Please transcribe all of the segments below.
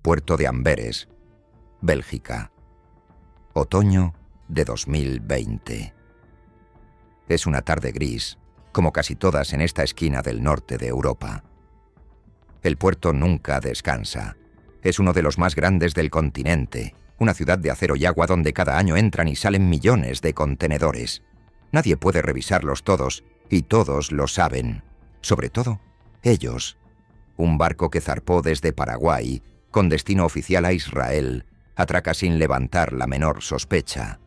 puerto de Amberes, Bélgica. Otoño de 2020. Es una tarde gris, como casi todas en esta esquina del norte de Europa. El puerto nunca descansa. Es uno de los más grandes del continente, una ciudad de acero y agua donde cada año entran y salen millones de contenedores. Nadie puede revisarlos todos, y todos lo saben. Sobre todo, ellos. Un barco que zarpó desde Paraguay, con destino oficial a Israel, atraca sin levantar la menor sospecha.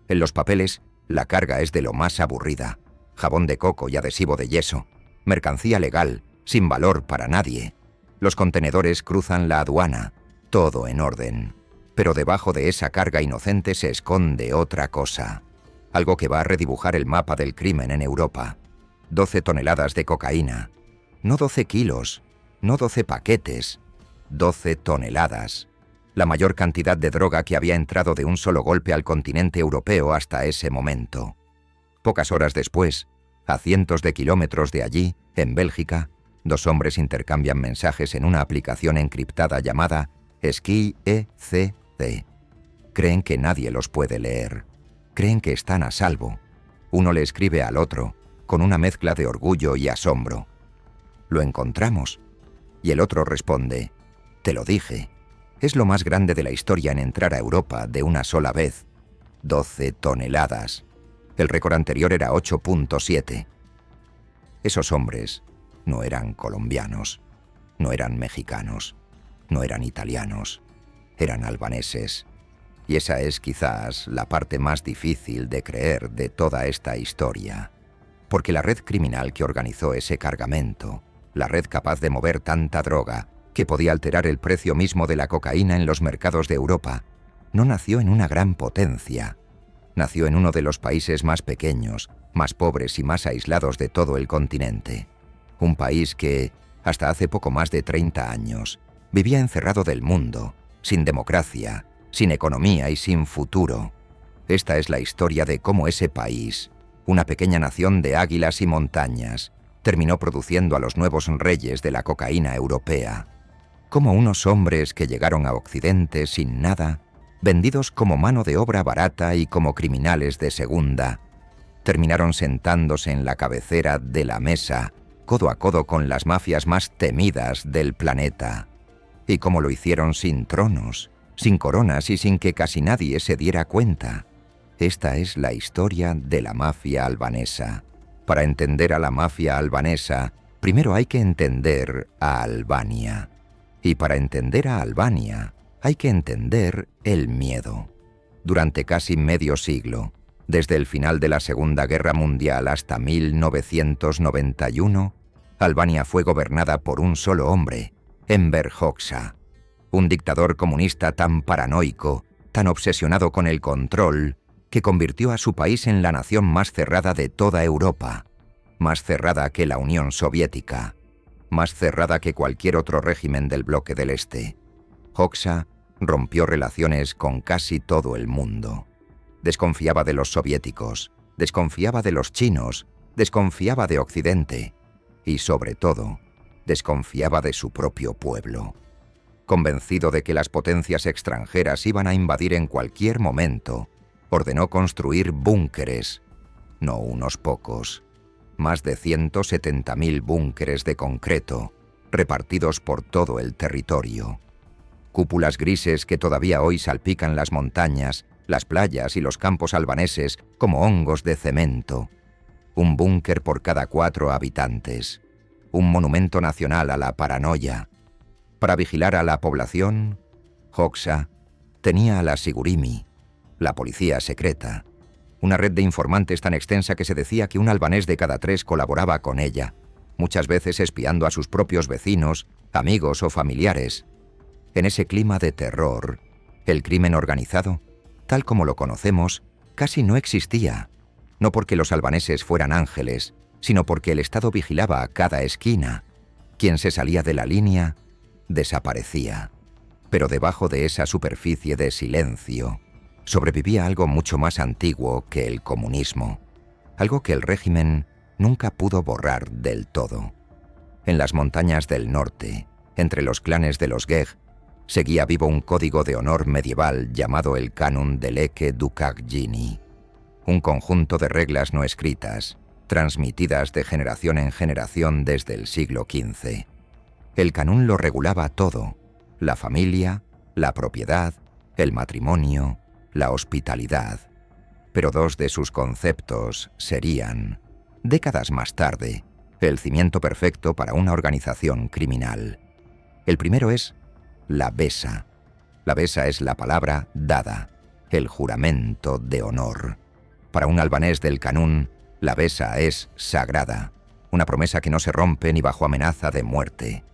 En los papeles, la carga es de lo más aburrida. Jabón de coco y adhesivo de yeso. Mercancía legal, sin valor para nadie. Los contenedores cruzan la aduana. Todo en orden. Pero debajo de esa carga inocente se esconde otra cosa. Algo que va a redibujar el mapa del crimen en Europa. 12 toneladas de cocaína. No 12 kilos, no 12 paquetes. 12 toneladas. La mayor cantidad de droga que había entrado de un solo golpe al continente europeo hasta ese momento. Pocas horas después, a cientos de kilómetros de allí, en Bélgica, dos hombres intercambian mensajes en una aplicación encriptada llamada SkyECC. Creen que nadie los puede leer. Creen que están a salvo. Uno le escribe al otro, con una mezcla de orgullo y asombro. «Lo encontramos». Y el otro responde, «Te lo dije». Es lo más grande de la historia en entrar a Europa de una sola vez. 12 toneladas. El récord anterior era 8.7. Esos hombres no eran colombianos, no eran mexicanos, no eran italianos, eran albaneses. Y esa es quizás la parte más difícil de creer de toda esta historia. Porque la red criminal que organizó ese cargamento, la red capaz de mover tanta droga, que podía alterar el precio mismo de la cocaína en los mercados de Europa, no nació en una gran potencia. Nació en uno de los países más pequeños, más pobres y más aislados de todo el continente. Un país que, hasta hace poco más de 30 años, vivía encerrado del mundo, sin democracia, sin economía y sin futuro. Esta es la historia de cómo ese país, una pequeña nación de águilas y montañas, terminó produciendo a los nuevos reyes de la cocaína europea. Como unos hombres que llegaron a Occidente sin nada, vendidos como mano de obra barata y como criminales de segunda, terminaron sentándose en la cabecera de la mesa, codo a codo con las mafias más temidas del planeta. Y como lo hicieron sin tronos, sin coronas y sin que casi nadie se diera cuenta. Esta es la historia de la mafia albanesa. Para entender a la mafia albanesa, primero hay que entender a Albania. Y para entender a Albania, hay que entender el miedo. Durante casi medio siglo, desde el final de la Segunda Guerra Mundial hasta 1991, Albania fue gobernada por un solo hombre, Enver Hoxha, un dictador comunista tan paranoico, tan obsesionado con el control, que convirtió a su país en la nación más cerrada de toda Europa, más cerrada que la Unión Soviética, más cerrada que cualquier otro régimen del bloque del Este. Hoxha rompió relaciones con casi todo el mundo. Desconfiaba de los soviéticos, desconfiaba de los chinos, desconfiaba de Occidente y, sobre todo, desconfiaba de su propio pueblo. Convencido de que las potencias extranjeras iban a invadir en cualquier momento, ordenó construir búnkeres, no unos pocos, más de 170.000 búnkeres de concreto, repartidos por todo el territorio. Cúpulas grises que todavía hoy salpican las montañas, las playas y los campos albaneses como hongos de cemento. Un búnker por cada 4 habitantes. Un monumento nacional a la paranoia. Para vigilar a la población, Hoxha tenía a la Sigurimi, la policía secreta, una red de informantes tan extensa que se decía que un albanés de cada 3 colaboraba con ella, muchas veces espiando a sus propios vecinos, amigos o familiares. En ese clima de terror, el crimen organizado, tal como lo conocemos, casi no existía, no porque los albaneses fueran ángeles, sino porque el Estado vigilaba a cada esquina. Quien se salía de la línea, desaparecía. Pero debajo de esa superficie de silencio, sobrevivía algo mucho más antiguo que el comunismo, algo que el régimen nunca pudo borrar del todo. En las montañas del norte, entre los clanes de los Geg, seguía vivo un código de honor medieval llamado el Canon de Leke Dukagjini, un conjunto de reglas no escritas, transmitidas de generación en generación desde el siglo XV. El Canon lo regulaba todo: la familia, la propiedad, el matrimonio, la hospitalidad. Pero dos de sus conceptos serían, décadas más tarde, el cimiento perfecto para una organización criminal. El primero es la besa. La besa es la palabra dada, el juramento de honor. Para un albanés del Canon, la besa es sagrada, una promesa que no se rompe ni bajo amenaza de muerte.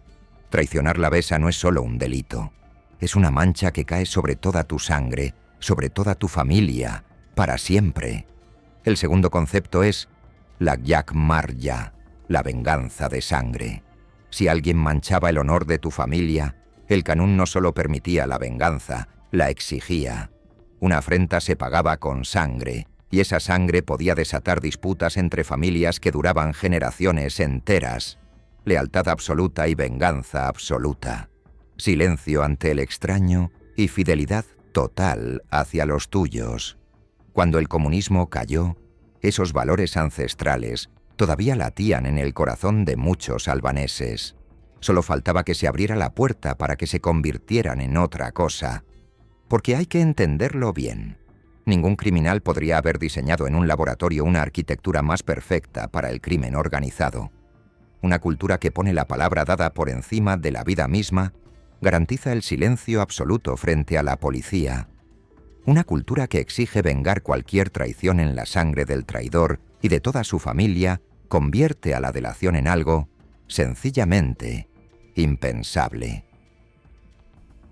Traicionar la besa no es solo un delito, es una mancha que cae sobre toda tu sangre, sobre toda tu familia, para siempre. El segundo concepto es la yakmarya, la venganza de sangre. Si alguien manchaba el honor de tu familia, el Canon no solo permitía la venganza, la exigía. Una afrenta se pagaba con sangre, y esa sangre podía desatar disputas entre familias que duraban generaciones enteras. Lealtad absoluta y venganza absoluta. Silencio ante el extraño y fidelidad total hacia los tuyos. Cuando el comunismo cayó, esos valores ancestrales todavía latían en el corazón de muchos albaneses. Solo faltaba que se abriera la puerta para que se convirtieran en otra cosa. Porque hay que entenderlo bien. Ningún criminal podría haber diseñado en un laboratorio una arquitectura más perfecta para el crimen organizado. Una cultura que pone la palabra dada por encima de la vida misma garantiza el silencio absoluto frente a la policía. Una cultura que exige vengar cualquier traición en la sangre del traidor y de toda su familia convierte a la delación en algo, sencillamente, impensable.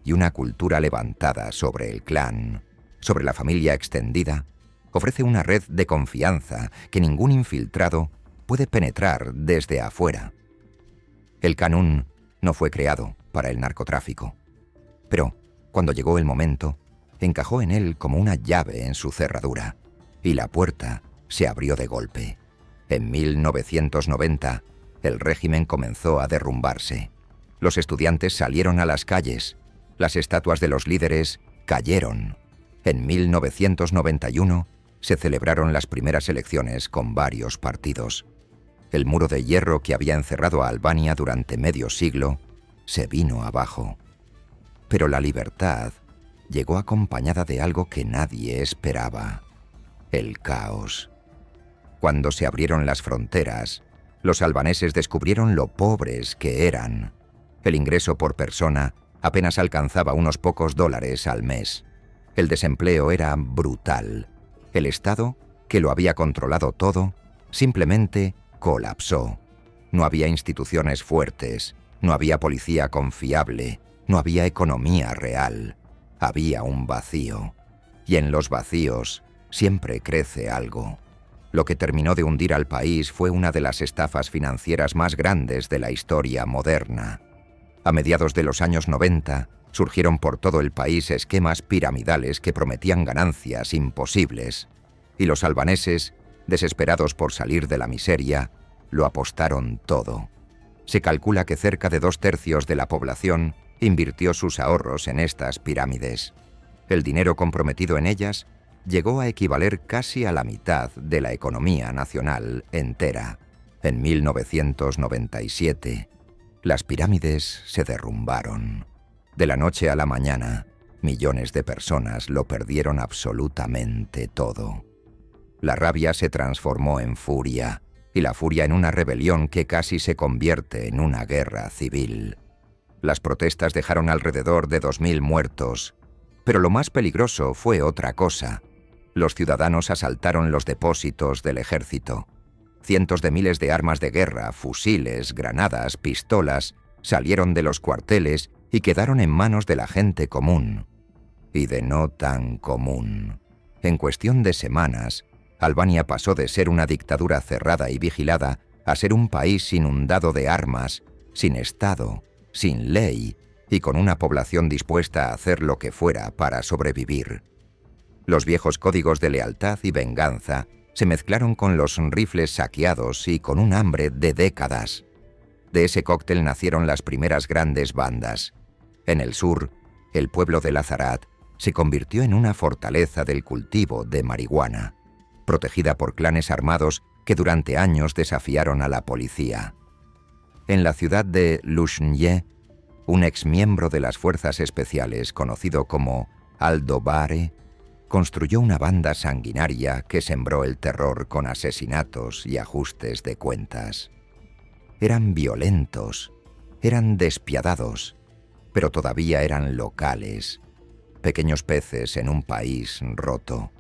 Y una cultura levantada sobre el clan, sobre la familia extendida, ofrece una red de confianza que ningún infiltrado puede penetrar desde afuera. El Canon no fue creado para el narcotráfico, pero cuando llegó el momento, encajó en él como una llave en su cerradura, y la puerta se abrió de golpe. En 1990, el régimen comenzó a derrumbarse. Los estudiantes salieron a las calles, las estatuas de los líderes cayeron. En 1991 se celebraron las primeras elecciones con varios partidos. El muro de hierro que había encerrado a Albania durante medio siglo se vino abajo. Pero la libertad llegó acompañada de algo que nadie esperaba: el caos. Cuando se abrieron las fronteras, los albaneses descubrieron lo pobres que eran. El ingreso por persona apenas alcanzaba unos pocos dólares al mes. El desempleo era brutal. El Estado, que lo había controlado todo, simplemente colapsó. No había instituciones fuertes, no había policía confiable, no había economía real. Había un vacío. Y en los vacíos siempre crece algo. Lo que terminó de hundir al país fue una de las estafas financieras más grandes de la historia moderna. A mediados de los años 90, surgieron por todo el país esquemas piramidales que prometían ganancias imposibles, y los albaneses, desesperados por salir de la miseria, lo apostaron todo. Se calcula que cerca de 2/3 de la población invirtió sus ahorros en estas pirámides. El dinero comprometido en ellas llegó a equivaler casi a la mitad de la economía nacional entera. En 1997, las pirámides se derrumbaron. De la noche a la mañana, millones de personas lo perdieron absolutamente todo. La rabia se transformó en furia, y la furia en una rebelión que casi se convierte en una guerra civil. Las protestas dejaron alrededor de 2000 muertos, pero lo más peligroso fue otra cosa. Los ciudadanos asaltaron los depósitos del ejército. Cientos de miles de armas de guerra, fusiles, granadas, pistolas, salieron de los cuarteles y quedaron en manos de la gente común. Y de no tan común. En cuestión de semanas, Albania pasó de ser una dictadura cerrada y vigilada a ser un país inundado de armas, sin Estado, sin ley y con una población dispuesta a hacer lo que fuera para sobrevivir. Los viejos códigos de lealtad y venganza se mezclaron con los rifles saqueados y con un hambre de décadas. De ese cóctel nacieron las primeras grandes bandas. En el sur, el pueblo de Lazarat se convirtió en una fortaleza del cultivo de marihuana, protegida por clanes armados que durante años desafiaron a la policía. En la ciudad de Lushnye, un exmiembro de las fuerzas especiales conocido como Aldo Bare construyó una banda sanguinaria que sembró el terror con asesinatos y ajustes de cuentas. Eran violentos, eran despiadados, pero todavía eran locales, pequeños peces en un país roto.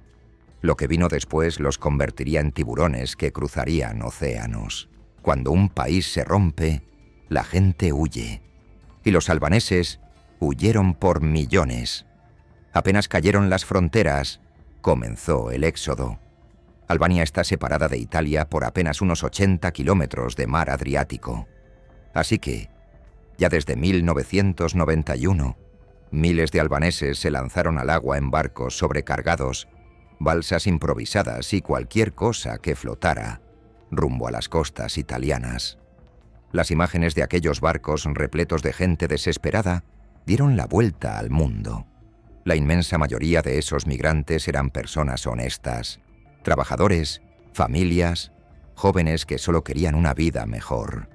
Lo que vino después los convertiría en tiburones que cruzarían océanos. Cuando un país se rompe, la gente huye. Y los albaneses huyeron por millones. Apenas cayeron las fronteras, comenzó el éxodo. Albania está separada de Italia por apenas unos 80 kilómetros de mar Adriático. Así que, ya desde 1991, miles de albaneses se lanzaron al agua en barcos sobrecargados, balsas improvisadas y cualquier cosa que flotara, rumbo a las costas italianas. Las imágenes de aquellos barcos repletos de gente desesperada dieron la vuelta al mundo. La inmensa mayoría de esos migrantes eran personas honestas, trabajadores, familias, jóvenes que solo querían una vida mejor.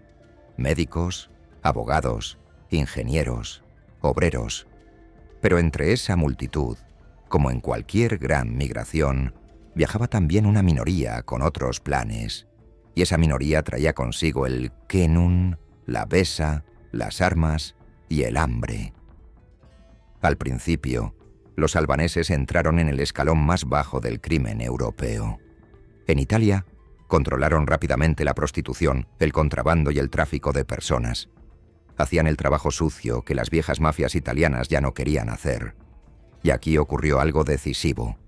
Médicos, abogados, ingenieros, obreros. Pero entre esa multitud, como en cualquier gran migración, viajaba también una minoría con otros planes, y esa minoría traía consigo el kenun, la besa, las armas y el hambre. Al principio, los albaneses entraron en el escalón más bajo del crimen europeo. En Italia, controlaron rápidamente la prostitución, el contrabando y el tráfico de personas. Hacían el trabajo sucio que las viejas mafias italianas ya no querían hacer. Y aquí ocurrió algo decisivo.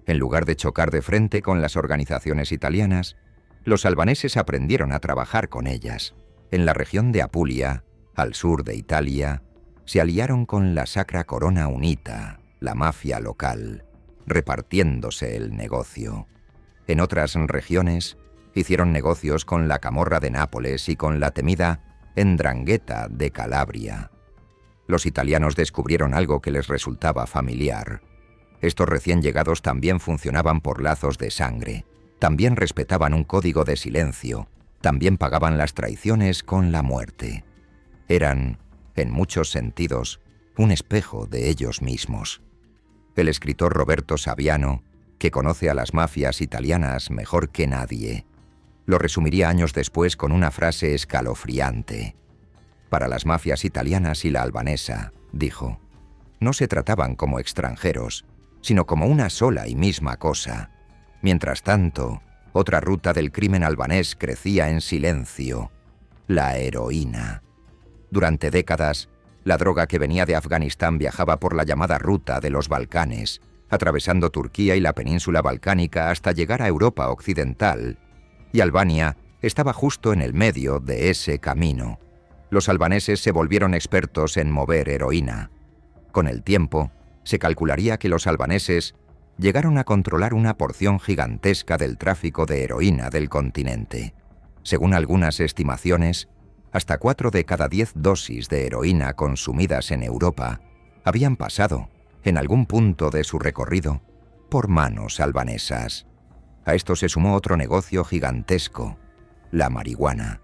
En lugar de chocar de frente con las organizaciones italianas, los albaneses aprendieron a trabajar con ellas. En la región de Apulia, al sur de Italia, se aliaron con la Sacra Corona Unita, la mafia local, repartiéndose el negocio. En otras regiones, hicieron negocios con la Camorra de Nápoles y con la temida 'Ndrangheta de Calabria. Los italianos descubrieron algo que les resultaba familiar. Estos recién llegados también funcionaban por lazos de sangre, también respetaban un código de silencio, también pagaban las traiciones con la muerte. Eran, en muchos sentidos, un espejo de ellos mismos. El escritor Roberto Saviano, que conoce a las mafias italianas mejor que nadie, lo resumiría años después con una frase escalofriante. Para las mafias italianas y la albanesa, dijo, no se trataban como extranjeros, sino como una sola y misma cosa. Mientras tanto, otra ruta del crimen albanés crecía en silencio, la heroína. Durante décadas, la droga que venía de Afganistán viajaba por la llamada ruta de los Balcanes, atravesando Turquía y la península balcánica hasta llegar a Europa occidental, y Albania estaba justo en el medio de ese camino. Los albaneses se volvieron expertos en mover heroína. Con el tiempo, se calcularía que los albaneses llegaron a controlar una porción gigantesca del tráfico de heroína del continente. Según algunas estimaciones, hasta 4 de cada 10 dosis de heroína consumidas en Europa habían pasado, en algún punto de su recorrido, por manos albanesas. A esto se sumó otro negocio gigantesco, la marihuana.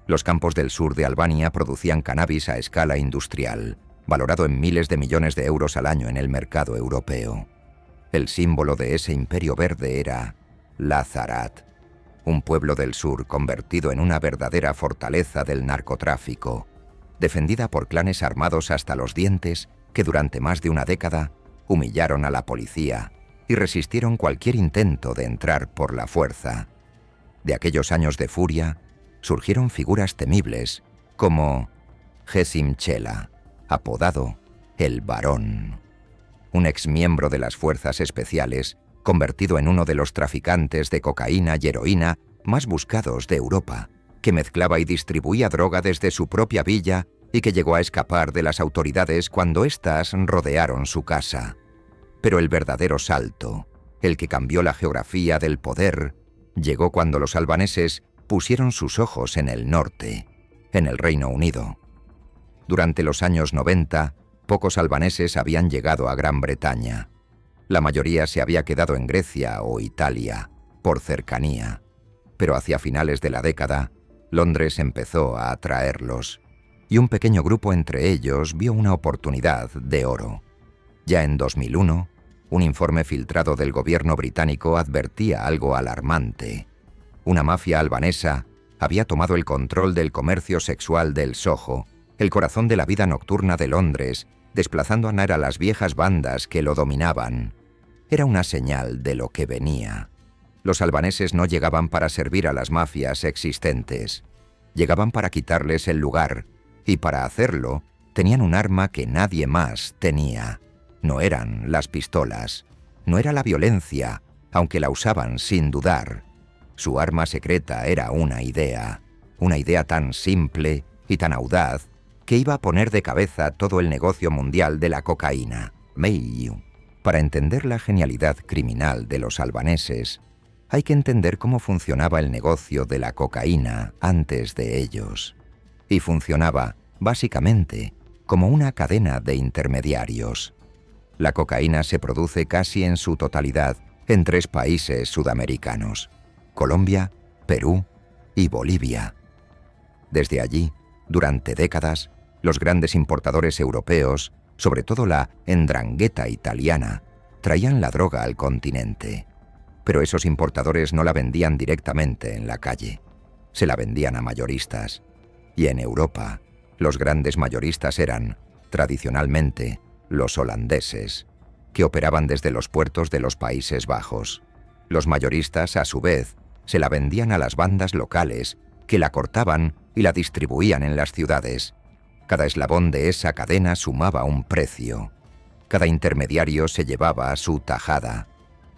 Los campos del sur de Albania producían cannabis a escala industrial, valorado en miles de millones de euros al año en el mercado europeo. El símbolo de ese imperio verde era Lazarat, un pueblo del sur convertido en una verdadera fortaleza del narcotráfico, defendida por clanes armados hasta los dientes que durante más de una década humillaron a la policía y resistieron cualquier intento de entrar por la fuerza. De aquellos años de furia surgieron figuras temibles como Gesim Chela, apodado El Barón, un exmiembro de las fuerzas especiales convertido en uno de los traficantes de cocaína y heroína más buscados de Europa, que mezclaba y distribuía droga desde su propia villa y que llegó a escapar de las autoridades cuando éstas rodearon su casa. Pero el verdadero salto, el que cambió la geografía del poder, llegó cuando los albaneses pusieron sus ojos en el norte, en el Reino Unido. Durante los años 90, Pocos albaneses habían llegado a Gran Bretaña. La mayoría se había quedado en Grecia o Italia, por cercanía. Pero hacia finales de la década, Londres empezó a atraerlos, y un pequeño grupo entre ellos vio una oportunidad de oro. Ya en 2001, un informe filtrado del gobierno británico advertía algo alarmante. Una mafia albanesa había tomado el control del comercio sexual del Soho, el corazón de la vida nocturna de Londres, desplazando a las viejas bandas que lo dominaban. Era una señal de lo que venía. Los albaneses no llegaban para servir a las mafias existentes. Llegaban para quitarles el lugar, y para hacerlo tenían un arma que nadie más tenía. No eran las pistolas, no era la violencia, aunque la usaban sin dudar. Su arma secreta era una idea tan simple y tan audaz que iba a poner de cabeza todo el negocio mundial de la cocaína. Para entender la genialidad criminal de los albaneses, hay que entender cómo funcionaba el negocio de la cocaína antes de ellos. Y funcionaba, básicamente, como una cadena de intermediarios. La cocaína se produce casi en su totalidad en 3 países sudamericanos: Colombia, Perú y Bolivia. Desde allí, durante décadas, los grandes importadores europeos, sobre todo la 'ndrangheta italiana, traían la droga al continente. Pero esos importadores no la vendían directamente en la calle. Se la vendían a mayoristas. Y en Europa, los grandes mayoristas eran, tradicionalmente, los holandeses, que operaban desde los puertos de los Países Bajos. Los mayoristas, a su vez, se la vendían a las bandas locales, que la cortaban y la distribuían en las ciudades. Cada eslabón de esa cadena sumaba un precio. Cada intermediario se llevaba su tajada.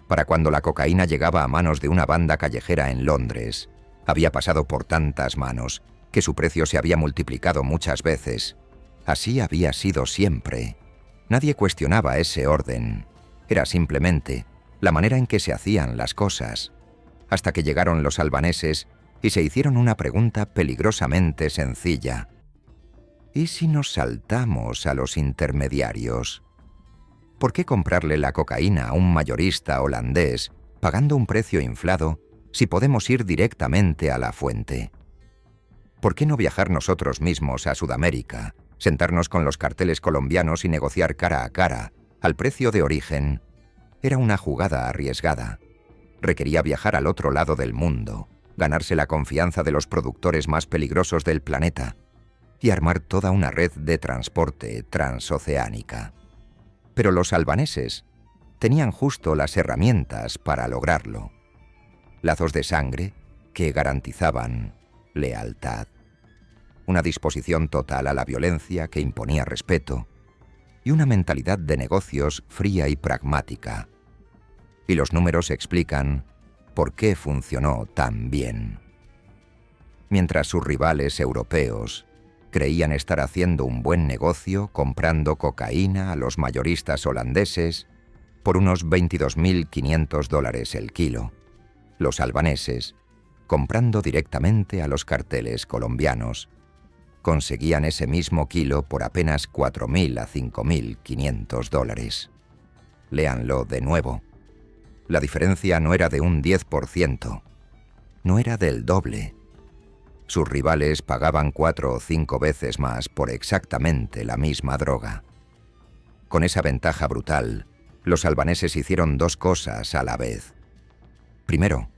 Para cuando la cocaína llegaba a manos de una banda callejera en Londres, había pasado por tantas manos que su precio se había multiplicado muchas veces. Así había sido siempre. Nadie cuestionaba ese orden. Era simplemente la manera en que se hacían las cosas. Hasta que llegaron los albaneses y se hicieron una pregunta peligrosamente sencilla. ¿Y si nos saltamos a los intermediarios? ¿Por qué comprarle la cocaína a un mayorista holandés pagando un precio inflado si podemos ir directamente a la fuente? ¿Por qué no viajar nosotros mismos a Sudamérica, sentarnos con los carteles colombianos y negociar cara a cara, al precio de origen? Era una jugada arriesgada. Requería viajar al otro lado del mundo, ganarse la confianza de los productores más peligrosos del planeta y armar toda una red de transporte transoceánica. Pero los albaneses tenían justo las herramientas para lograrlo. Lazos de sangre que garantizaban lealtad. Una disposición total a la violencia que imponía respeto y una mentalidad de negocios fría y pragmática. Y los números explican por qué funcionó tan bien. Mientras sus rivales europeos creían estar haciendo un buen negocio comprando cocaína a los mayoristas holandeses por unos $22.500 el kilo, los albaneses, comprando directamente a los carteles colombianos, conseguían ese mismo kilo por apenas $4.000 a $5.500. Léanlo de nuevo. La diferencia no era de un 10%, no era del doble. Sus rivales pagaban 4 o 5 veces más por exactamente la misma droga. Con esa ventaja brutal, los albaneses hicieron 2 cosas a la vez. Primero,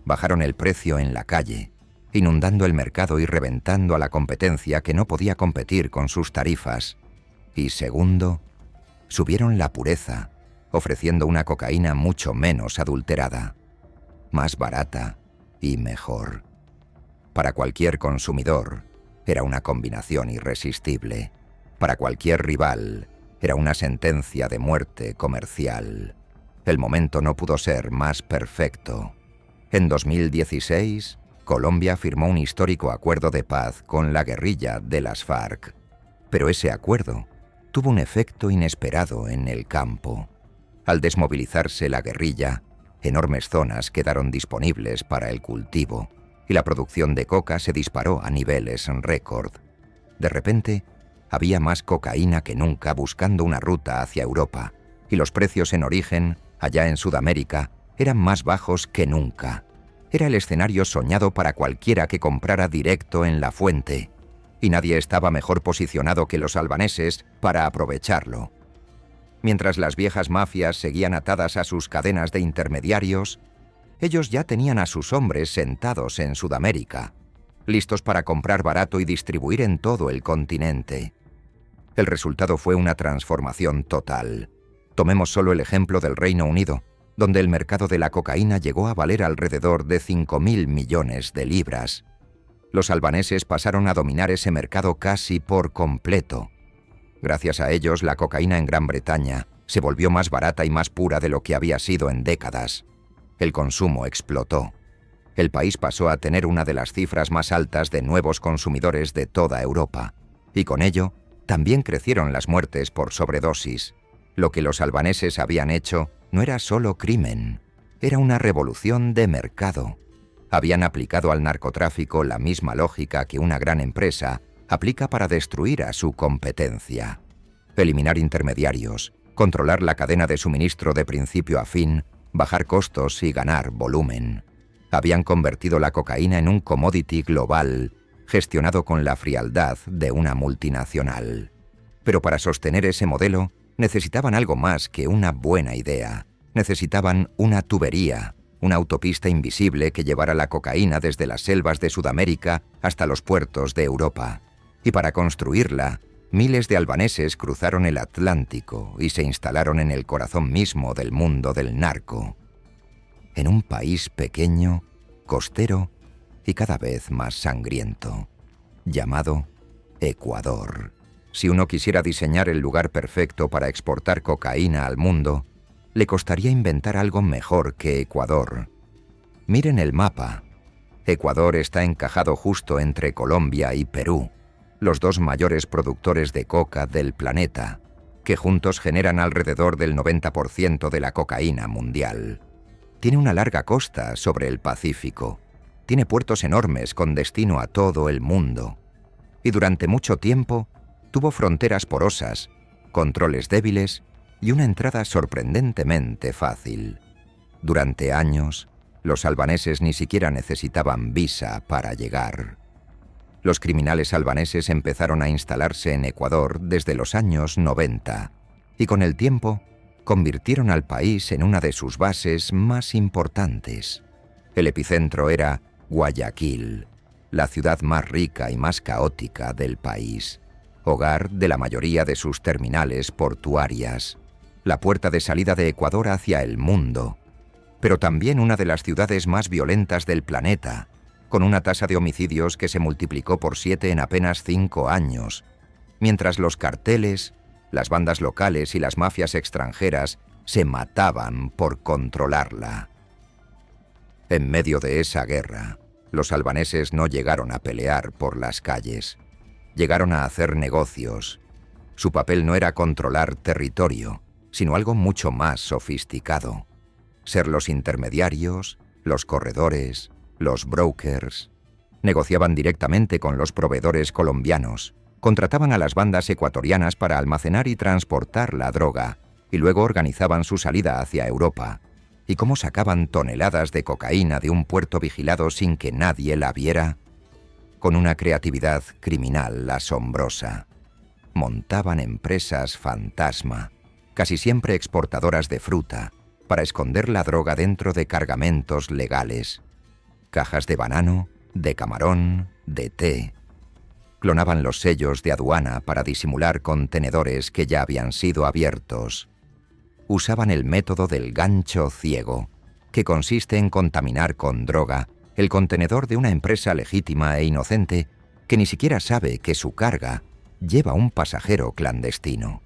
bajaron el precio en la calle, inundando el mercado y reventando a la competencia que no podía competir con sus tarifas. Y segundo, subieron la pureza, ofreciendo una cocaína mucho menos adulterada, más barata y mejor. Para cualquier consumidor, era una combinación irresistible. Para cualquier rival, era una sentencia de muerte comercial. El momento no pudo ser más perfecto. En 2016, Colombia firmó un histórico acuerdo de paz con la guerrilla de las FARC. Pero ese acuerdo tuvo un efecto inesperado en el campo. Al desmovilizarse la guerrilla, enormes zonas quedaron disponibles para el cultivo, y la producción de coca se disparó a niveles récord. De repente, Había más cocaína que nunca buscando una ruta hacia Europa, y los precios en origen, allá en Sudamérica, eran más bajos que nunca. Era el escenario soñado para cualquiera que comprara directo en la fuente, y nadie estaba mejor posicionado que los albaneses para aprovecharlo. Mientras las viejas mafias seguían atadas a sus cadenas de intermediarios, ellos ya tenían a sus hombres sentados en Sudamérica, listos para comprar barato y distribuir en todo el continente. El resultado fue una transformación total. Tomemos solo el ejemplo del Reino Unido, donde el mercado de la cocaína llegó a valer alrededor de 5.000 millones de libras. Los albaneses pasaron a dominar ese mercado casi por completo. Gracias a ellos, la cocaína en Gran Bretaña se volvió más barata y más pura de lo que había sido en décadas. El consumo explotó. El país pasó a tener una de las cifras más altas de nuevos consumidores de toda Europa, y con ello también crecieron las muertes por sobredosis. Lo que los albaneses habían hecho no era solo crimen, era una revolución de mercado. Habían aplicado al narcotráfico la misma lógica que una gran empresa aplica para destruir a su competencia. Eliminar intermediarios, controlar la cadena de suministro de principio a fin, bajar costos y ganar volumen. Habían convertido la cocaína en un commodity global, gestionado con la frialdad de una multinacional. Pero para sostener ese modelo, necesitaban algo más que una buena idea. Necesitaban una tubería, una autopista invisible que llevara la cocaína desde las selvas de Sudamérica hasta los puertos de Europa. Y para construirla, miles de albaneses cruzaron el Atlántico y se instalaron en el corazón mismo del mundo del narco. En un país pequeño, costero y cada vez más sangriento, llamado Ecuador. Si uno quisiera diseñar el lugar perfecto para exportar cocaína al mundo, le costaría inventar algo mejor que Ecuador. Miren el mapa. Ecuador está encajado justo entre Colombia y Perú, los dos mayores productores de coca del planeta, que juntos generan alrededor del 90% de la cocaína mundial. Tiene una larga costa sobre el Pacífico. Tiene puertos enormes con destino a todo el mundo. Y durante mucho tiempo tuvo fronteras porosas, controles débiles y una entrada sorprendentemente fácil. Durante años, los albaneses ni siquiera necesitaban visa para llegar. Los criminales albaneses empezaron a instalarse en Ecuador desde los años 90 y con el tiempo convirtieron al país en una de sus bases más importantes. El epicentro era Guayaquil, la ciudad más rica y más caótica del país, hogar de la mayoría de sus terminales portuarias, la puerta de salida de Ecuador hacia el mundo, pero también una de las ciudades más violentas del planeta, con una tasa de homicidios que se multiplicó por 7 en apenas 5 años, mientras los carteles, las bandas locales y las mafias extranjeras se mataban por controlarla. En medio de esa guerra, los albaneses no llegaron a pelear por las calles, llegaron a hacer negocios. Su papel no era controlar territorio, sino algo mucho más sofisticado. Ser los intermediarios, los corredores, los brokers. Negociaban directamente con los proveedores colombianos, contrataban a las bandas ecuatorianas para almacenar y transportar la droga, y luego organizaban su salida hacia Europa. ¿Y cómo sacaban toneladas de cocaína de un puerto vigilado sin que nadie la viera? Con una creatividad criminal asombrosa. Montaban empresas fantasma, casi siempre exportadoras de fruta, para esconder la droga dentro de cargamentos legales. Cajas de banano, de camarón, de té. Clonaban los sellos de aduana para disimular contenedores que ya habían sido abiertos. Usaban el método del gancho ciego, que consiste en contaminar con droga el contenedor de una empresa legítima e inocente que ni siquiera sabe que su carga lleva un pasajero clandestino.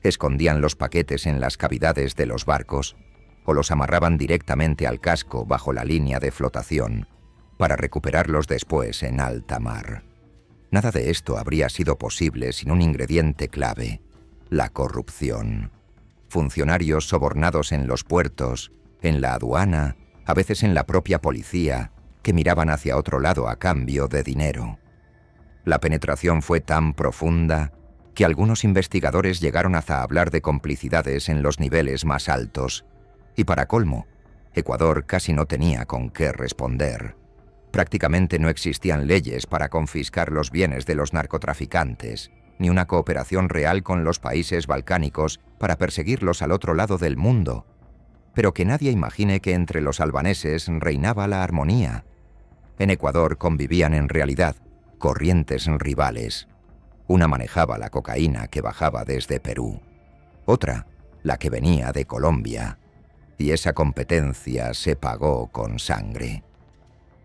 Escondían los paquetes en las cavidades de los barcos o los amarraban directamente al casco bajo la línea de flotación para recuperarlos después en alta mar. Nada de esto habría sido posible sin un ingrediente clave: la corrupción. Funcionarios sobornados en los puertos, en la aduana, a veces en la propia policía, que miraban hacia otro lado a cambio de dinero. La penetración fue tan profunda que algunos investigadores llegaron hasta hablar de complicidades en los niveles más altos. Y para colmo, Ecuador casi no tenía con qué responder. Prácticamente no existían leyes para confiscar los bienes de los narcotraficantes, ni una cooperación real con los países balcánicos para perseguirlos al otro lado del mundo. Pero que nadie imagine que entre los albaneses reinaba la armonía. En Ecuador convivían en realidad corrientes rivales. Una manejaba la cocaína que bajaba desde Perú, otra la que venía de Colombia, y esa competencia se pagó con sangre.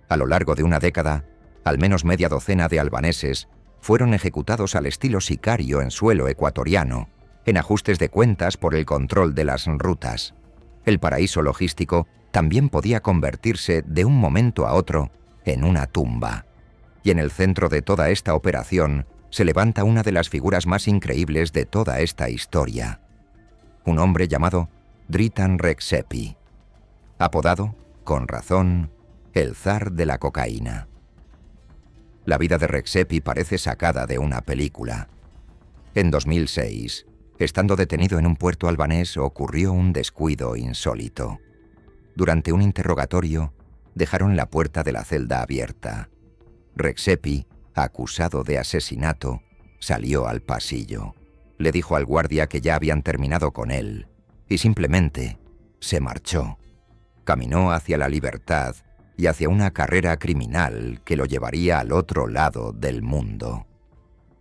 A lo largo de una década, al menos media docena de albaneses fueron ejecutados al estilo sicario en suelo ecuatoriano, en ajustes de cuentas por el control de las rutas. El paraíso logístico también podía convertirse de un momento a otro en una tumba. Y en el centro de toda esta operación se levanta una de las figuras más increíbles de toda esta historia. Un hombre llamado Dritan Rexepi, apodado, con razón, el zar de la cocaína. La vida de Rexepi parece sacada de una película. En 2006, estando detenido en un puerto albanés, ocurrió un descuido insólito. Durante un interrogatorio, dejaron la puerta de la celda abierta. Rexepi, acusado de asesinato, salió al pasillo. Le dijo al guardia que ya habían terminado con él, y simplemente se marchó. Caminó hacia la libertad y hacia una carrera criminal que lo llevaría al otro lado del mundo.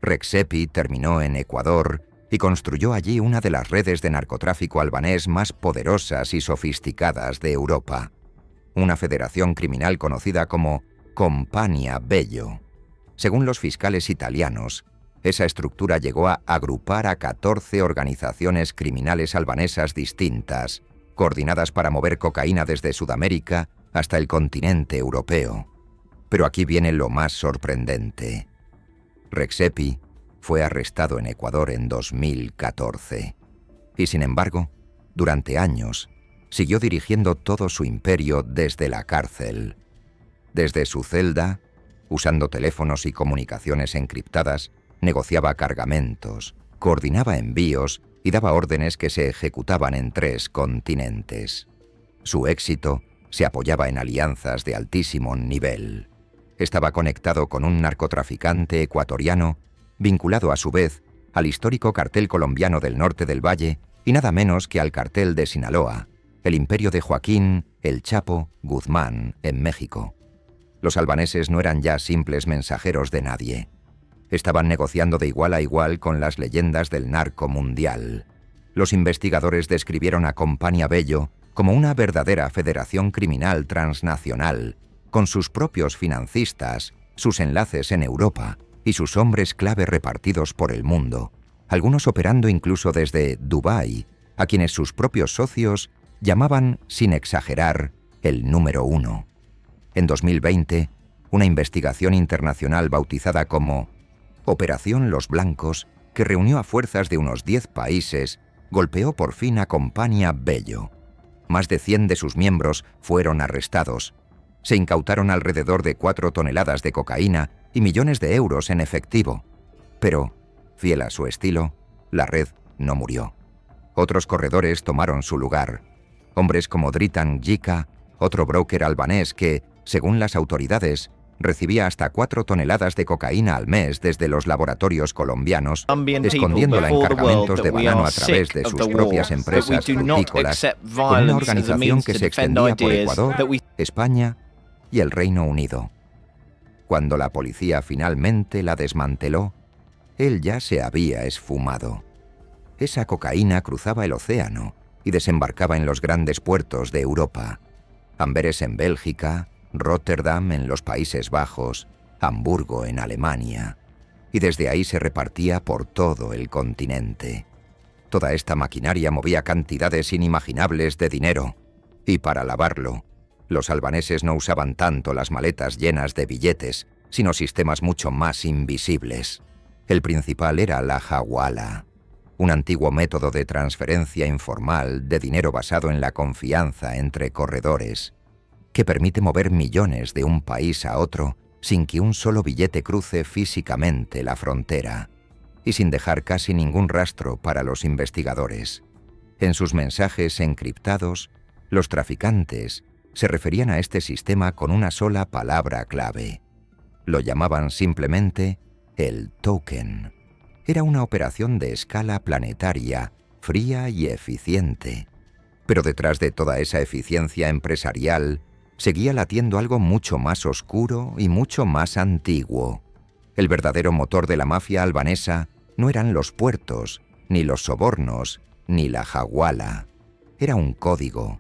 Rexepi terminó en Ecuador y construyó allí una de las redes de narcotráfico albanés más poderosas y sofisticadas de Europa. Una federación criminal conocida como Compagnia Bello. Según los fiscales italianos, esa estructura llegó a agrupar a 14 organizaciones criminales albanesas distintas, coordinadas para mover cocaína desde Sudamérica hasta el continente europeo. Pero aquí viene lo más sorprendente. Rexepi fue arrestado en Ecuador en 2014. Y sin embargo, durante años, siguió dirigiendo todo su imperio desde la cárcel. Desde su celda, usando teléfonos y comunicaciones encriptadas, negociaba cargamentos, coordinaba envíos y daba órdenes que se ejecutaban en 3 continentes. Su éxito se apoyaba en alianzas de altísimo nivel. Estaba conectado con un narcotraficante ecuatoriano, vinculado a su vez al histórico cartel colombiano del norte del Valle y nada menos que al cartel de Sinaloa, el imperio de Joaquín El Chapo Guzmán en México. Los albaneses no eran ya simples mensajeros de nadie. Estaban negociando de igual a igual con las leyendas del narco mundial. Los investigadores describieron a Compagnia Bello como una verdadera federación criminal transnacional, con sus propios financistas, sus enlaces en Europa y sus hombres clave repartidos por el mundo, algunos operando incluso desde Dubái, a quienes sus propios socios llamaban, sin exagerar, el número 1. En 2020, una investigación internacional bautizada como Operación Los Blancos, que reunió a fuerzas de unos 10 países, golpeó por fin a Compagnia Bello. Más de 100 de sus miembros fueron arrestados. Se incautaron alrededor de 4 toneladas de cocaína y millones de euros en efectivo. Pero, fiel a su estilo, la red no murió. Otros corredores tomaron su lugar. Hombres como Dritan Jika, otro broker albanés que, según las autoridades, recibía hasta 4 toneladas de cocaína al mes desde los laboratorios colombianos, escondiéndola en cargamentos de banano a través de sus propias empresas frutícolas, con una organización que se extendía por Ecuador, España y el Reino Unido. Cuando la policía finalmente la desmanteló, él ya se había esfumado. Esa cocaína cruzaba el océano y desembarcaba en los grandes puertos de Europa. Amberes en Bélgica, Rotterdam en los Países Bajos, Hamburgo en Alemania, y desde ahí se repartía por todo el continente. Toda esta maquinaria movía cantidades inimaginables de dinero, y para lavarlo, los albaneses no usaban tanto las maletas llenas de billetes, sino sistemas mucho más invisibles. El principal era la hawala, un antiguo método de transferencia informal de dinero basado en la confianza entre corredores, que permite mover millones de un país a otro sin que un solo billete cruce físicamente la frontera. y sin dejar casi ningún rastro para los investigadores. En sus mensajes encriptados, los traficantes se referían a este sistema con una sola palabra clave. Lo llamaban simplemente el token. Era una operación de escala planetaria, fría y eficiente. Pero detrás de toda esa eficiencia empresarial, seguía latiendo algo mucho más oscuro y mucho más antiguo. El verdadero motor de la mafia albanesa no eran los puertos, ni los sobornos, ni la jaguala. Era un código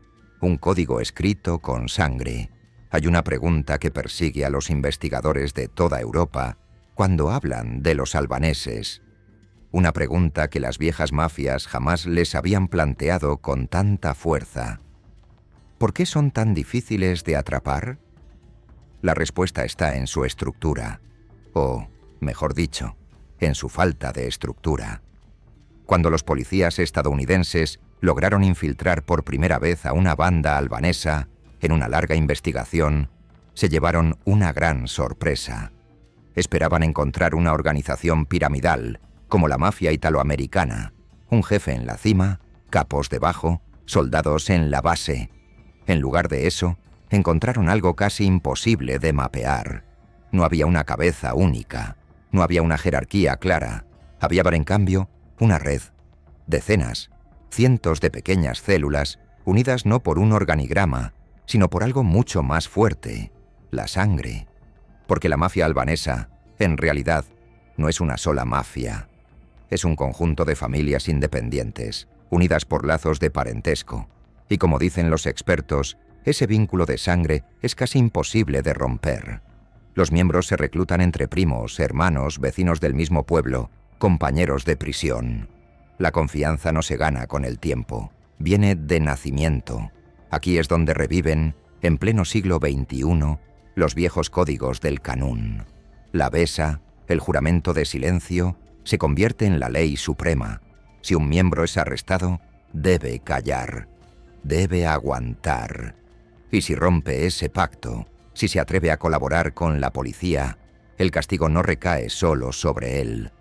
escrito con sangre. Hay una pregunta que persigue a los investigadores de toda Europa cuando hablan de los albaneses. Una pregunta que las viejas mafias jamás les habían planteado con tanta fuerza. ¿Por qué son tan difíciles de atrapar? La respuesta está en su estructura, o, mejor dicho, en su falta de estructura. Cuando los policías estadounidenses lograron infiltrar por primera vez a una banda albanesa en una larga investigación, se llevaron una gran sorpresa. Esperaban encontrar una organización piramidal, como la mafia italoamericana, un jefe en la cima, capos debajo, soldados en la base. En lugar de eso, encontraron algo casi imposible de mapear. No había una cabeza única, no había una jerarquía clara. Había, en cambio, una red, decenas, cientos de pequeñas células unidas no por un organigrama, sino por algo mucho más fuerte, la sangre. Porque la mafia albanesa, en realidad, no es una sola mafia. Es un conjunto de familias independientes, unidas por lazos de parentesco. Y como dicen los expertos, ese vínculo de sangre es casi imposible de romper. Los miembros se reclutan entre primos, hermanos, vecinos del mismo pueblo, compañeros de prisión. La confianza no se gana con el tiempo, viene de nacimiento. Aquí es donde reviven, en pleno siglo XXI, los viejos códigos del Canún. La besa, el juramento de silencio, se convierte en la ley suprema. Si un miembro es arrestado, debe callar, debe aguantar. Y si rompe ese pacto, si se atreve a colaborar con la policía, el castigo no recae solo sobre él,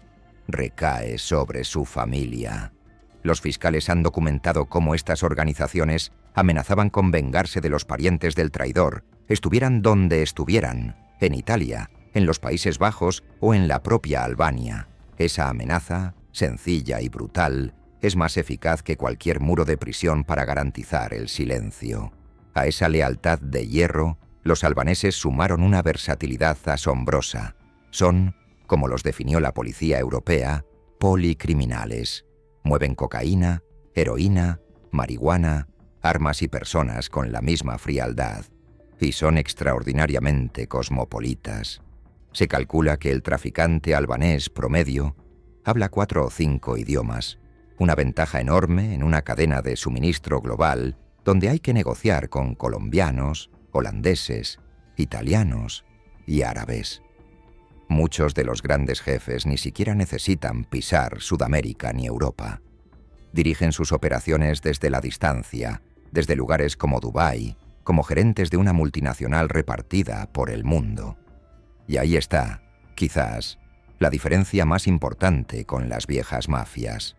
recae sobre su familia. Los fiscales han documentado cómo estas organizaciones amenazaban con vengarse de los parientes del traidor, estuvieran donde estuvieran, en Italia, en los Países Bajos o en la propia Albania. Esa amenaza, sencilla y brutal, es más eficaz que cualquier muro de prisión para garantizar el silencio. A esa lealtad de hierro, los albaneses sumaron una versatilidad asombrosa. Son, como los definió la policía europea, policriminales. Mueven cocaína, heroína, marihuana, armas y personas con la misma frialdad. Y son extraordinariamente cosmopolitas. Se calcula que el traficante albanés promedio habla 4 o 5 idiomas, una ventaja enorme en una cadena de suministro global donde hay que negociar con colombianos, holandeses, italianos y árabes. Muchos de los grandes jefes ni siquiera necesitan pisar Sudamérica ni Europa. Dirigen sus operaciones desde la distancia, desde lugares como Dubái, como gerentes de una multinacional repartida por el mundo. Y ahí está, quizás, la diferencia más importante con las viejas mafias.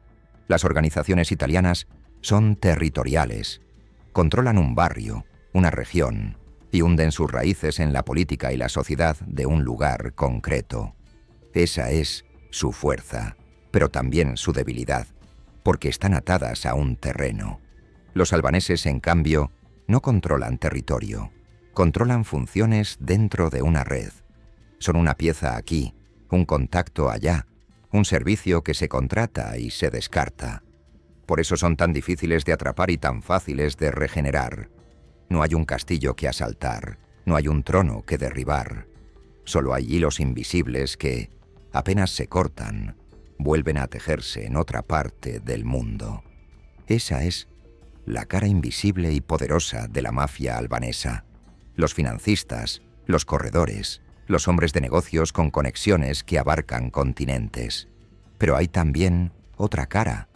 Las organizaciones italianas son territoriales, controlan un barrio, una región, y hunden sus raíces en la política y la sociedad de un lugar concreto. Esa es su fuerza, pero también su debilidad, porque están atadas a un terreno. Los albaneses, en cambio, no controlan territorio, controlan funciones dentro de una red. Son una pieza aquí, un contacto allá, un servicio que se contrata y se descarta. Por eso son tan difíciles de atrapar y tan fáciles de regenerar. No hay un castillo que asaltar, no hay un trono que derribar. Solo hay hilos invisibles que, apenas se cortan, vuelven a tejerse en otra parte del mundo. Esa es la cara invisible y poderosa de la mafia albanesa. Los financistas, los corredores, los hombres de negocios con conexiones que abarcan continentes. Pero hay también otra cara,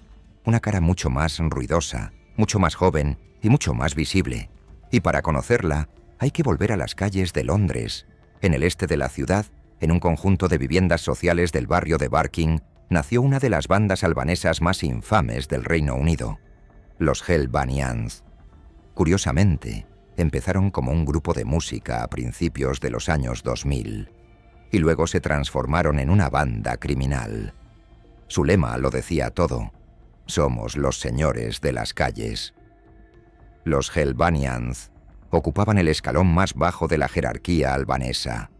una cara mucho más ruidosa, mucho más joven y mucho más visible. Y para conocerla, hay que volver a las calles de Londres, en el este de la ciudad, en un conjunto de viviendas sociales del barrio de Barking, nació una de las bandas albanesas más infames del Reino Unido, los Hellbanians. Curiosamente, empezaron como un grupo de música a principios de los años 2000 y luego se transformaron en una banda criminal. Su lema lo decía todo: somos los señores de las calles. Los Hellbanians ocupaban el escalón más bajo de la jerarquía albanesa.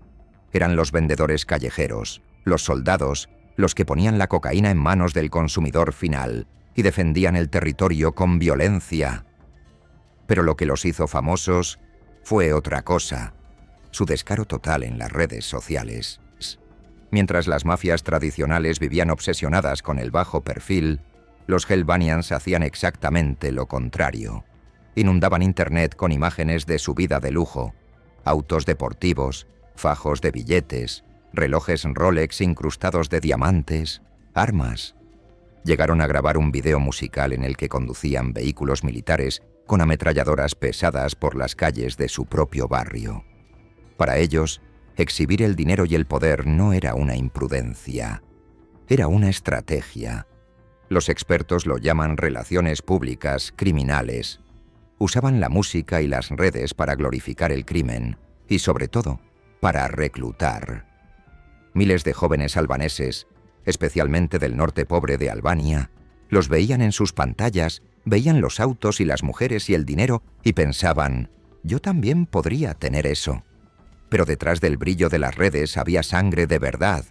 Eran los vendedores callejeros, los soldados, los que ponían la cocaína en manos del consumidor final y defendían el territorio con violencia. Pero lo que los hizo famosos fue otra cosa: su descaro total en las redes sociales. Mientras las mafias tradicionales vivían obsesionadas con el bajo perfil, los Hellbanians hacían exactamente lo contrario. Inundaban Internet con imágenes de su vida de lujo, autos deportivos, fajos de billetes, relojes Rolex incrustados de diamantes, armas. Llegaron a grabar un video musical en el que conducían vehículos militares con ametralladoras pesadas por las calles de su propio barrio. Para ellos, exhibir el dinero y el poder no era una imprudencia, era una estrategia. Los expertos lo llaman relaciones públicas criminales. Usaban la música y las redes para glorificar el crimen y, sobre todo, para reclutar. Miles de jóvenes albaneses, especialmente del norte pobre de Albania, los veían en sus pantallas, veían los autos y las mujeres y el dinero y pensaban: yo también podría tener eso. Pero detrás del brillo de las redes había sangre de verdad.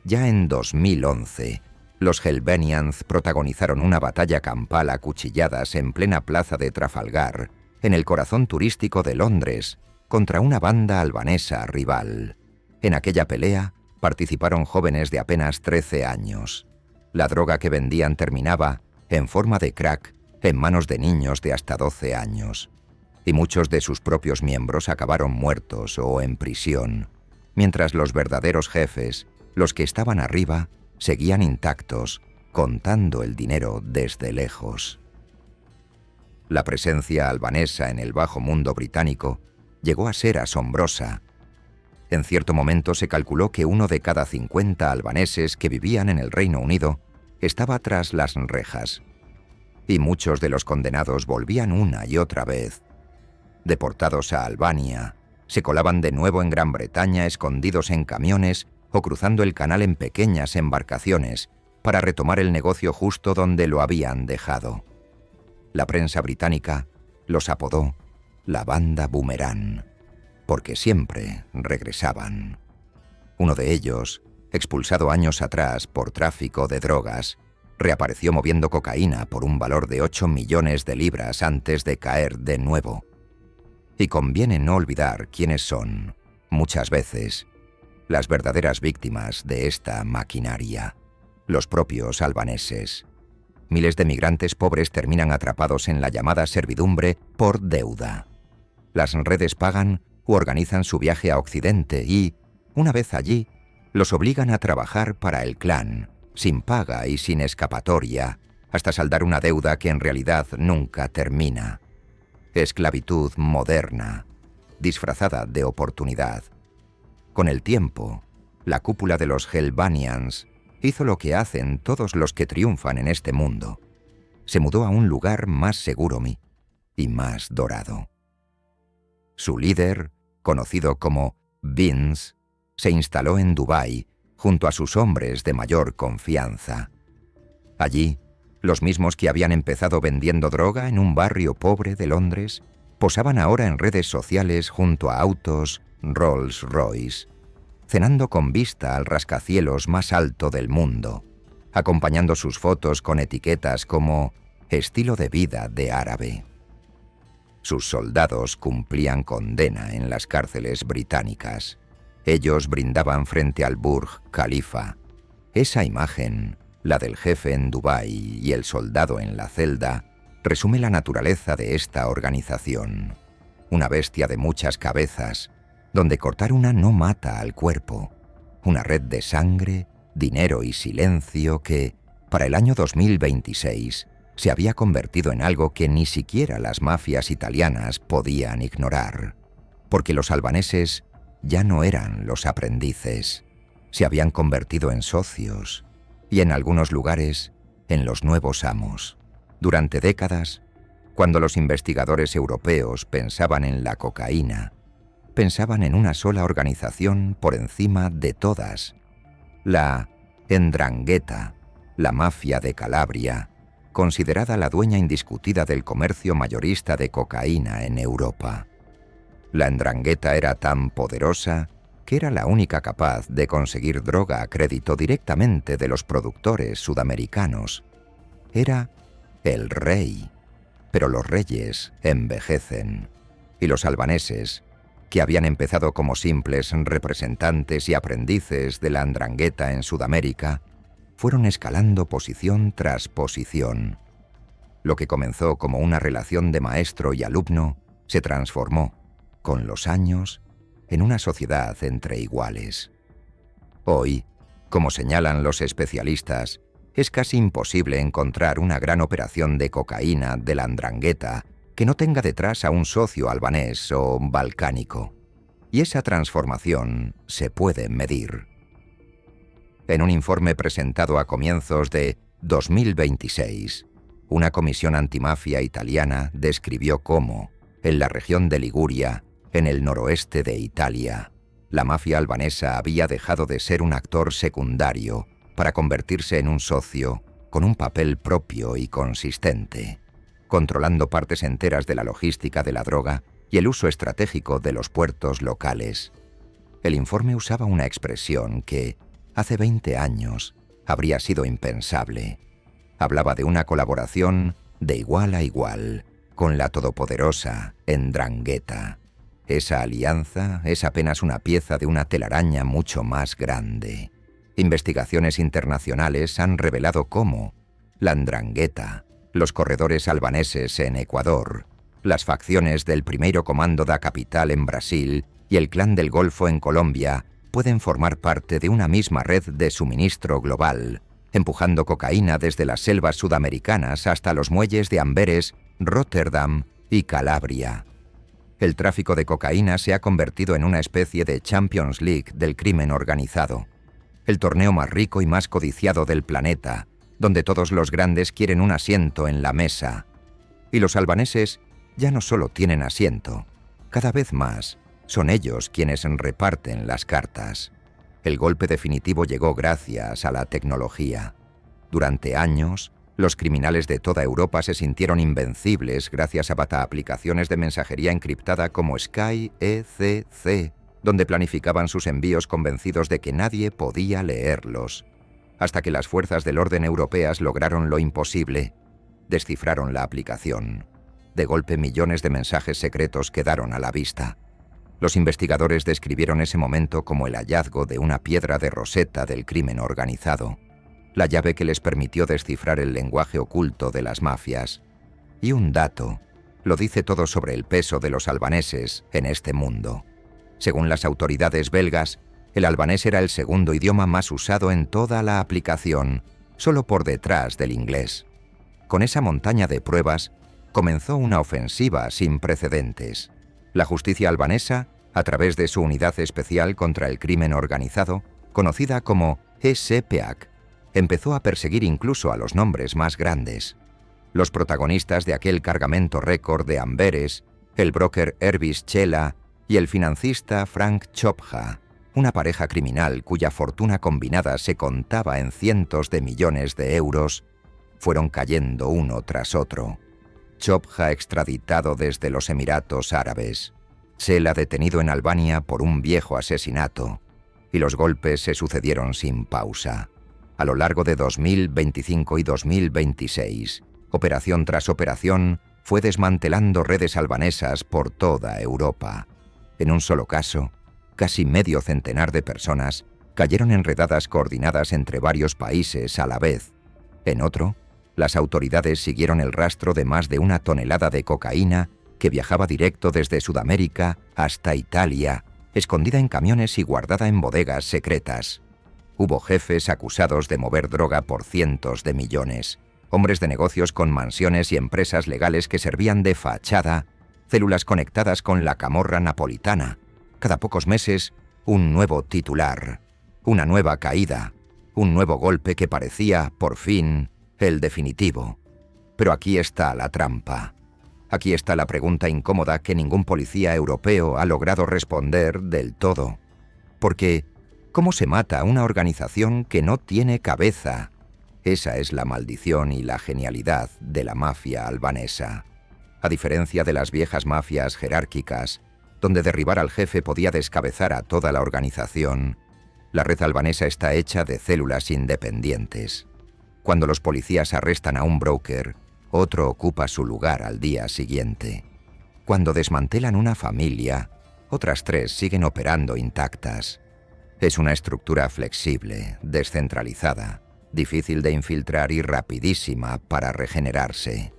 Ya en 2011, los Hellbanians protagonizaron una batalla campal a cuchilladas en plena plaza de Trafalgar, en el corazón turístico de Londres, contra una banda albanesa rival. En aquella pelea participaron jóvenes de apenas 13 años. La droga que vendían terminaba, en forma de crack, en manos de niños de hasta 12 años. Y muchos de sus propios miembros acabaron muertos o en prisión, mientras los verdaderos jefes, los que estaban arriba, seguían intactos, contando el dinero desde lejos. La presencia albanesa en el bajo mundo británico llegó a ser asombrosa. En cierto momento se calculó que 1 de cada 50 albaneses que vivían en el Reino Unido estaba tras las rejas, y muchos de los condenados volvían una y otra vez. Deportados a Albania, se colaban de nuevo en Gran Bretaña escondidos en camiones o cruzando el canal en pequeñas embarcaciones para retomar el negocio justo donde lo habían dejado. La prensa británica los apodó la banda Boomerang, porque siempre regresaban. Uno de ellos, expulsado años atrás por tráfico de drogas, reapareció moviendo cocaína por un valor de 8 millones de libras antes de caer de nuevo. Y conviene no olvidar quiénes son, muchas veces, las verdaderas víctimas de esta maquinaria: los propios albaneses. Miles de migrantes pobres terminan atrapados en la llamada servidumbre por deuda. Las redes pagan u organizan su viaje a Occidente y, una vez allí, los obligan a trabajar para el clan, sin paga y sin escapatoria, hasta saldar una deuda que en realidad nunca termina. Esclavitud moderna, disfrazada de oportunidad. Con el tiempo, la cúpula de los Hellbanians hizo lo que hacen todos los que triunfan en este mundo. Se mudó a un lugar más seguro y más dorado. Su líder, conocido como Vince, se instaló en Dubái junto a sus hombres de mayor confianza. Allí, los mismos que habían empezado vendiendo droga en un barrio pobre de Londres, posaban ahora en redes sociales junto a autos Rolls-Royce, cenando con vista al rascacielos más alto del mundo, acompañando sus fotos con etiquetas como estilo de vida de árabe. Sus soldados cumplían condena en las cárceles británicas. Ellos brindaban frente al Burj Khalifa. Esa imagen, la del jefe en Dubái y el soldado en la celda, resume la naturaleza de esta organización. Una bestia de muchas cabezas, donde cortar una no mata al cuerpo. Una red de sangre, dinero y silencio que, para el año 2026, se había convertido en algo que ni siquiera las mafias italianas podían ignorar. Porque los albaneses ya no eran los aprendices, se habían convertido en socios y en algunos lugares, en los nuevos amos. Durante décadas, cuando los investigadores europeos pensaban en la cocaína, pensaban en una sola organización por encima de todas, la 'Ndrangheta, la mafia de Calabria, considerada la dueña indiscutida del comercio mayorista de cocaína en Europa. La 'Ndrangheta era tan poderosa que era la única capaz de conseguir droga a crédito directamente de los productores sudamericanos. Era el rey, pero los reyes envejecen, y los albaneses, que habían empezado como simples representantes y aprendices de la 'Ndrangheta en Sudamérica, fueron escalando posición tras posición. Lo que comenzó como una relación de maestro y alumno se transformó, con los años, en una sociedad entre iguales. Hoy, como señalan los especialistas, es casi imposible encontrar una gran operación de cocaína de la 'Ndrangheta que no tenga detrás a un socio albanés o balcánico. Y esa transformación se puede medir. En un informe presentado a comienzos de 2026, una comisión antimafia italiana describió cómo, en la región de Liguria, en el noroeste de Italia, la mafia albanesa había dejado de ser un actor secundario para convertirse en un socio con un papel propio y consistente, controlando partes enteras de la logística de la droga y el uso estratégico de los puertos locales. El informe usaba una expresión que, hace 20 años, habría sido impensable. Hablaba de una colaboración de igual a igual con la todopoderosa 'Ndrangheta. Esa alianza es apenas una pieza de una telaraña mucho más grande. Investigaciones internacionales han revelado cómo la 'Ndrangheta, los corredores albaneses en Ecuador, las facciones del Primeiro Comando da Capital en Brasil y el Clan del Golfo en Colombia pueden formar parte de una misma red de suministro global, empujando cocaína desde las selvas sudamericanas hasta los muelles de Amberes, Rotterdam y Calabria. El tráfico de cocaína se ha convertido en una especie de Champions League del crimen organizado, el torneo más rico y más codiciado del planeta, donde todos los grandes quieren un asiento en la mesa. Y los albaneses ya no solo tienen asiento, cada vez más son ellos quienes reparten las cartas. El golpe definitivo llegó gracias a la tecnología. Durante años, los criminales de toda Europa se sintieron invencibles gracias a aplicaciones de mensajería encriptada como Sky ECC, donde planificaban sus envíos convencidos de que nadie podía leerlos, hasta que las fuerzas del orden europeas lograron lo imposible. Descifraron la aplicación. De golpe, millones de mensajes secretos quedaron a la vista. Los investigadores describieron ese momento como el hallazgo de una piedra de Rosetta del crimen organizado, la llave que les permitió descifrar el lenguaje oculto de las mafias. Y un dato lo dice todo sobre el peso de los albaneses en este mundo. Según las autoridades belgas, el albanés era el segundo idioma más usado en toda la aplicación, solo por detrás del inglés. Con esa montaña de pruebas, comenzó una ofensiva sin precedentes. La justicia albanesa, a través de su unidad especial contra el crimen organizado, conocida como SPAC, empezó a perseguir incluso a los nombres más grandes. Los protagonistas de aquel cargamento récord de Amberes, el broker Ervis Chela y el financista Frank Chopha, una pareja criminal cuya fortuna combinada se contaba en cientos de millones de euros, fueron cayendo uno tras otro. Chopha extraditado desde los Emiratos Árabes, Chela detenido en Albania por un viejo asesinato, y los golpes se sucedieron sin pausa. A lo largo de 2025 y 2026, operación tras operación, fue desmantelando redes albanesas por toda Europa. En un solo caso, casi medio centenar de personas cayeron enredadas coordinadas entre varios países a la vez. En otro, las autoridades siguieron el rastro de más de 1 tonelada de cocaína que viajaba directo desde Sudamérica hasta Italia, escondida en camiones y guardada en bodegas secretas. Hubo jefes acusados de mover droga por cientos de millones, hombres de negocios con mansiones y empresas legales que servían de fachada, células conectadas con la camorra napolitana. Cada pocos meses, un nuevo titular, una nueva caída, un nuevo golpe que parecía, por fin, el definitivo. Pero aquí está la trampa. Aquí está la pregunta incómoda que ningún policía europeo ha logrado responder del todo. Porque, ¿cómo se mata a una organización que no tiene cabeza? Esa es la maldición y la genialidad de la mafia albanesa. A diferencia de las viejas mafias jerárquicas, donde derribar al jefe podía descabezar a toda la organización, la red albanesa está hecha de células independientes. Cuando los policías arrestan a un broker, otro ocupa su lugar al día siguiente. Cuando desmantelan una familia, otras 3 siguen operando intactas. Es una estructura flexible, descentralizada, difícil de infiltrar y rapidísima para regenerarse.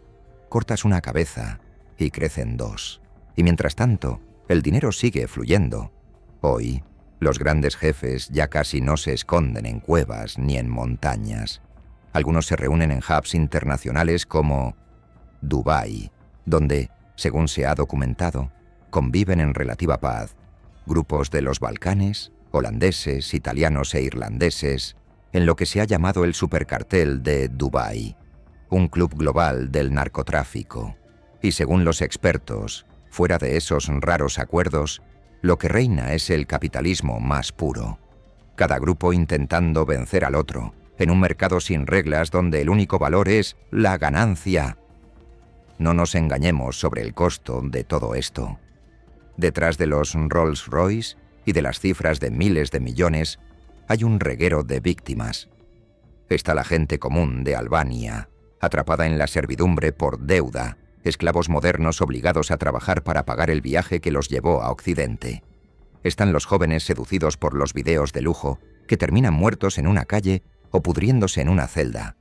Cortas una cabeza y crecen 2. Y mientras tanto, el dinero sigue fluyendo. Hoy, los grandes jefes ya casi no se esconden en cuevas ni en montañas. Algunos se reúnen en hubs internacionales como Dubái, donde, según se ha documentado, conviven en relativa paz grupos de los Balcanes, holandeses, italianos e irlandeses, en lo que se ha llamado el supercartel de Dubái, un club global del narcotráfico. Y según los expertos, fuera de esos raros acuerdos, lo que reina es el capitalismo más puro. Cada grupo intentando vencer al otro, en un mercado sin reglas donde el único valor es la ganancia. No nos engañemos sobre el costo de todo esto. Detrás de los Rolls-Royce y de las cifras de miles de millones, hay un reguero de víctimas. Está la gente común de Albania, atrapada en la servidumbre por deuda, esclavos modernos obligados a trabajar para pagar el viaje que los llevó a Occidente. Están los jóvenes seducidos por los videos de lujo, que terminan muertos en una calle o pudriéndose en una celda.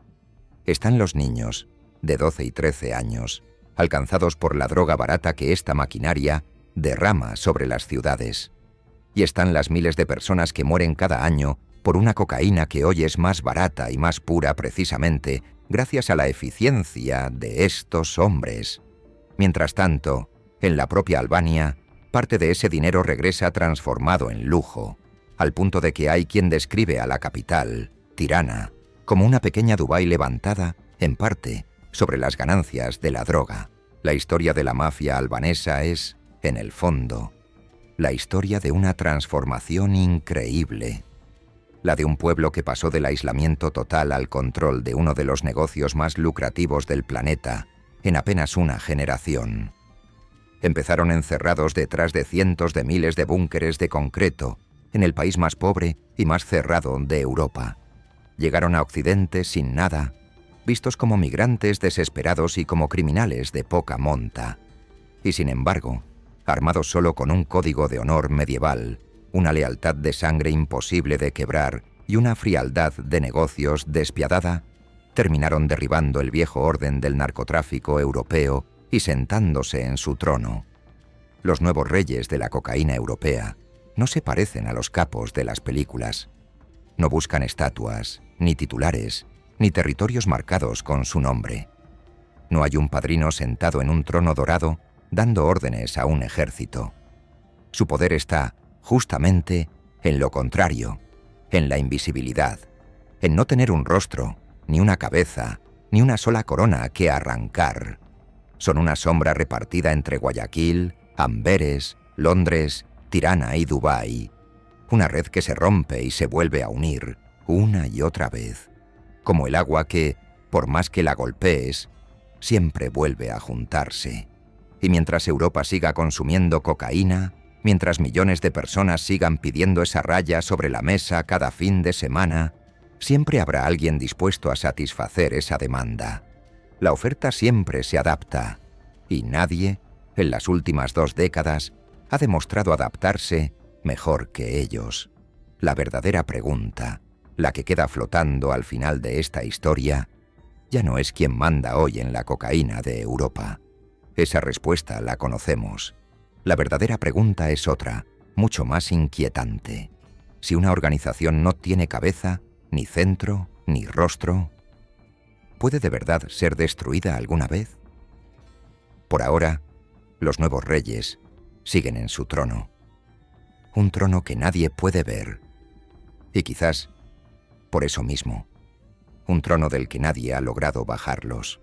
Están los niños, de 12 y 13 años, alcanzados por la droga barata que esta maquinaria derrama sobre las ciudades. Y están las miles de personas que mueren cada año por una cocaína que hoy es más barata y más pura precisamente gracias a la eficiencia de estos hombres. Mientras tanto, en la propia Albania, parte de ese dinero regresa transformado en lujo, al punto de que hay quien describe a la capital, Tirana, como una pequeña Dubái levantada, en parte, sobre las ganancias de la droga. La historia de la mafia albanesa es, en el fondo, la historia de una transformación increíble. La de un pueblo que pasó del aislamiento total al control de uno de los negocios más lucrativos del planeta en apenas una generación. Empezaron encerrados detrás de cientos de miles de búnkeres de concreto en el país más pobre y más cerrado de Europa. Llegaron a Occidente sin nada, vistos como migrantes desesperados y como criminales de poca monta. Y sin embargo, armados solo con un código de honor medieval, una lealtad de sangre imposible de quebrar y una frialdad de negocios despiadada, terminaron derribando el viejo orden del narcotráfico europeo y sentándose en su trono. Los nuevos reyes de la cocaína europea no se parecen a los capos de las películas. No buscan estatuas, ni titulares, ni territorios marcados con su nombre. No hay un padrino sentado en un trono dorado dando órdenes a un ejército. Su poder está, justamente, en lo contrario, en la invisibilidad, en no tener un rostro, ni una cabeza, ni una sola corona que arrancar. Son una sombra repartida entre Guayaquil, Amberes, Londres, Tirana y Dubái. Una red que se rompe y se vuelve a unir, una y otra vez. Como el agua que, por más que la golpees, siempre vuelve a juntarse. Y mientras Europa siga consumiendo cocaína, mientras millones de personas sigan pidiendo esa raya sobre la mesa cada fin de semana, siempre habrá alguien dispuesto a satisfacer esa demanda. La oferta siempre se adapta, y nadie, en las últimas 2 décadas, ha demostrado adaptarse mejor que ellos. La verdadera pregunta, la que queda flotando al final de esta historia, ya no es quién manda hoy en la cocaína de Europa. Esa respuesta la conocemos. La verdadera pregunta es otra, mucho más inquietante. Si una organización no tiene cabeza, ni centro, ni rostro, ¿puede de verdad ser destruida alguna vez? Por ahora, los nuevos reyes siguen en su trono. Un trono que nadie puede ver. Y quizás por eso mismo. Un trono del que nadie ha logrado bajarlos.